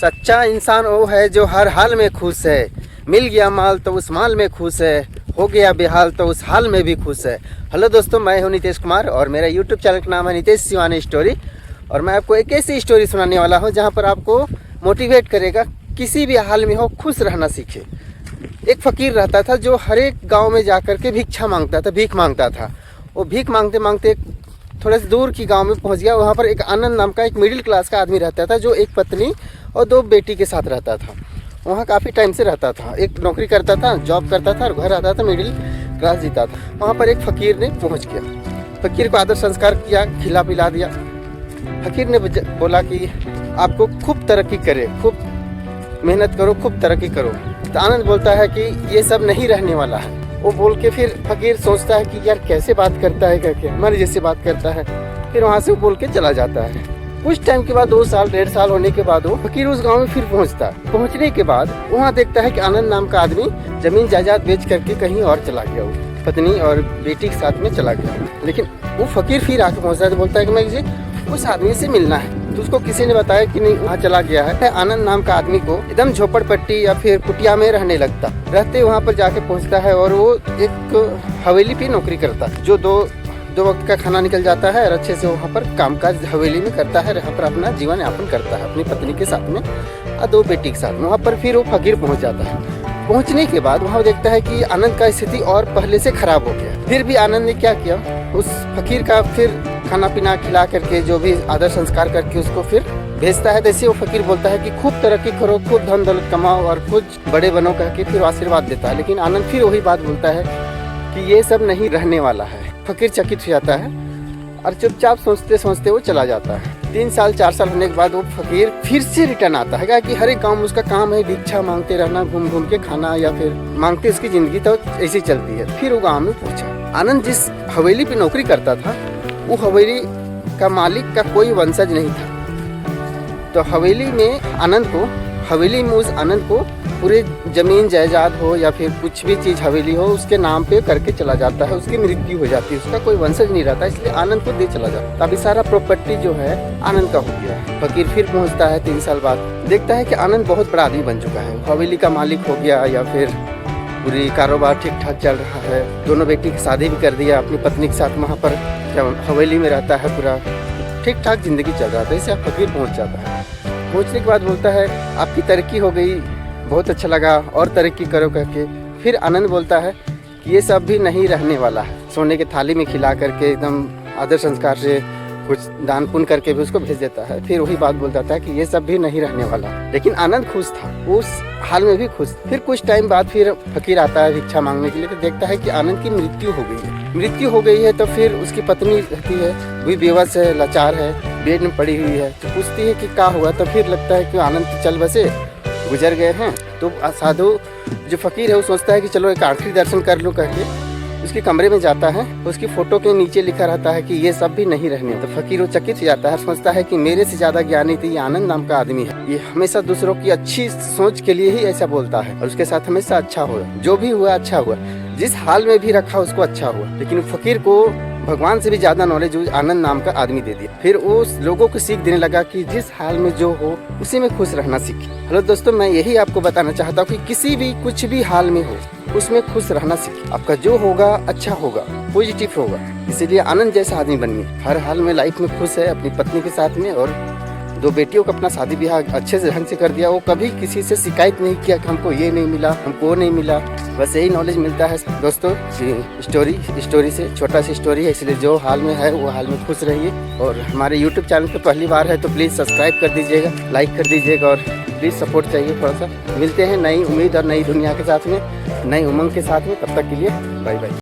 सच्चा इंसान वो है जो हर हाल में खुश है। मिल गया माल तो उस माल में खुश है, हो गया बेहाल तो उस हाल में भी खुश है। हेलो दोस्तों, मैं हूं नितेश कुमार और मेरा यूट्यूब चैनल का नाम है नितेश शिवानी स्टोरी। और मैं आपको एक ऐसी स्टोरी सुनाने वाला हूं जहां पर आपको मोटिवेट करेगा, किसी भी हाल में हो खुश रहना सीखे। एक फ़कीर रहता था जो हर एक गाँव में जा कर के भिक्षा मांगता था, भीख मांगता था। वो भीख मांगते मांगते थोड़े से दूर की गांव में पहुंच गया। वहां पर एक आनंद नाम का एक मिडिल क्लास का आदमी रहता था जो एक पत्नी और 2 बेटी के साथ रहता था। वहाँ काफ़ी टाइम से रहता था, एक नौकरी करता था, जॉब करता था और घर आता था, मिडिल क्लास जीता था। वहाँ पर एक फ़कीर ने पहुँच गया, फ़कीर को आदर संस्कार किया, खिला पिला दिया। फ़कीर ने बोला कि आपको खूब तरक्की करे, खूब मेहनत करो, खूब तरक्की करो। तो आनंद बोलता है कि ये सब नहीं रहने वाला है। वो बोल के फिर फ़कीर सोचता है कि यार कैसे बात करता है, करके हमारे जैसे बात करता है। फिर वहाँ से वो बोल के चला जाता है। कुछ टाइम के बाद 2 साल 1.5 साल होने के बाद वो फ़कीर उस गांव में फिर पहुंचता है। पहुंचने के बाद वहाँ देखता है कि आनंद नाम का आदमी ज़मीन जायदाद बेच करके कहीं और चला गया, वो पत्नी और बेटी के साथ में चला गया। लेकिन वो फ़कीर फिर आके पहुँचता है तो बोलता है कि मुझे उस आदमी से मिलना है। तो उसको किसी ने बताया कि नहीं, वहाँ चला गया है। आनंद नाम का आदमी को एकदम झोपड़पट्टी या फिर कुटिया में रहने लगता। रहते वहाँ पर जाके पहुँचता है और वो एक हवेली पे नौकरी करता है, जो दो वक्त का खाना निकल जाता है और अच्छे से वहाँ पर कामकाज हवेली में करता है। यहाँ पर अपना जीवन यापन करता है अपनी पत्नी के साथ में और 2 बेटी के साथ में। वहाँ पर फिर वो फ़कीर पहुँच जाता है। पहुँचने के बाद वहाँ देखता है कि आनंद का स्थिति और पहले से खराब हो गया। फिर भी आनंद ने क्या किया, उस फ़कीर का फिर खाना पीना खिला करके, जो भी आदर संस्कार करके उसको फिर भेजता है। जैसे वो फ़कीर बोलता है कि खूब तरक्की करो, खूब धन दौलत कमाओ और कुछ बड़े बनो करके फिर आशीर्वाद देता है। लेकिन आनंद फिर वही बात बोलता है कि ये सब नहीं रहने वाला है। फ़कीर चकित हो जाता है और चुपचाप सोचते सोचते वो चला जाता है। 3 साल 4 साल होने के बाद वो फ़कीर फिर से रिटर्न आता है, कि हर एक गाँव में उसका काम है भिक्षा मांगते रहना, घूम घूम के खाना या फिर मांगते उसकी ज़िंदगी तो ऐसी चलती है। फिर वो गाँव में पहुँचा। आनंद जिस हवेली पे नौकरी करता था, वो हवेली का मालिक का कोई वंशज नहीं था। तो हवेली में उस आनंद को पूरे ज़मीन जायदाद हो या फिर कुछ भी चीज़ हवेली हो उसके नाम पे करके चला जाता है। उसकी मृत्यु हो जाती है, उसका कोई वंशज नहीं रहता, इसलिए आनंद को दे चला जाता है। अभी सारा प्रॉपर्टी जो है आनंद का हो गया है। फ़कीर फिर पहुंचता है 3 साल बाद, देखता है कि आनंद बहुत बड़ा आदमी बन चुका है, हवेली का मालिक हो गया या फिर पूरी कारोबार ठीक ठाक चल रहा है। दोनों बेटी की शादी भी कर दिया, अपनी पत्नी के साथ वहाँ पर हवेली में रहता है, पूरा ठीक ठाक जिंदगी चल रहा था। इससे फ़कीर पहुँच जाता है। पहुँचने के बाद बोलता है आपकी तरक्की हो गई, बहुत अच्छा लगा और तरक्की करो करके। फिर आनंद बोलता है कि ये सब भी नहीं रहने वाला है। सोने के थाली में खिला करके एकदम आदर संस्कार से कुछ दान पुण्य करके भी उसको भेज देता है। फिर वही बात बोलता था कि ये सब भी नहीं रहने वाला। लेकिन आनंद खुश था, उस हाल में भी खुश। फिर कुछ टाइम बाद फिर फ़कीर आता है भिक्षा मांगने के लिए, तो देखता है कि आनंद की मृत्यु हो गई है। तो फिर उसकी पत्नी रहती है, वही बेबस है, लाचार है, बेड में पड़ी हुई है। तो पूछती है कि क्या हुआ। तो फिर लगता है कि आनंद चल बसे गुजर गए हैं। तो साधु जो फ़कीर है वो सोचता है कि चलो एक आखिरी दर्शन कर लूँ करके उसके कमरे में जाता है। उसकी फ़ोटो के नीचे लिखा रहता है कि ये सब भी नहीं रहने। तो फ़कीर वो चकित हो जाता है, सोचता है कि मेरे से ज़्यादा ज्ञानी तो ये आनंद नाम का आदमी है। ये हमेशा दूसरों की अच्छी सोच के लिए ही ऐसा बोलता है और उसके साथ हमेशा अच्छा हुआ, जो भी हुआ अच्छा हुआ, जिस हाल में भी रखा उसको अच्छा हुआ। लेकिन फ़कीर को भगवान से भी ज़्यादा नॉलेज उस आनंद नाम का आदमी दे दिया। फिर उस लोगों को सीख देने लगा कि जिस हाल में जो हो उसी में खुश रहना सीखे। हेलो दोस्तों, मैं यही आपको बताना चाहता हूँ कि किसी भी कुछ भी हाल में हो उसमें खुश रहना सीखे। आपका जो होगा अच्छा होगा, पॉजिटिव होगा। इसीलिए आनंद जैसा आदमी बनिए, हर हाल में लाइफ में खुश है अपनी पत्नी के साथ में। और 2 बेटियों को अपना शादी ब्याह अच्छे से ढंग से कर दिया। वो कभी किसी से शिकायत नहीं किया कि हमको ये नहीं मिला, हमको वो नहीं मिला। बस यही नॉलेज मिलता है दोस्तों। स्टोरी से छोटा सी स्टोरी है, इसलिए जो हाल में है वो हाल में खुश रहिए। और हमारे यूट्यूब चैनल पे पहली बार है तो प्लीज़ सब्सक्राइब कर दीजिएगा, लाइक कर दीजिएगा और प्लीज़ सपोर्ट चाहिए थोड़ा सा। मिलते हैं नई उम्मीद और नई दुनिया के साथ में, नई उमंग के साथ में। तब तक के लिए बाय बाय।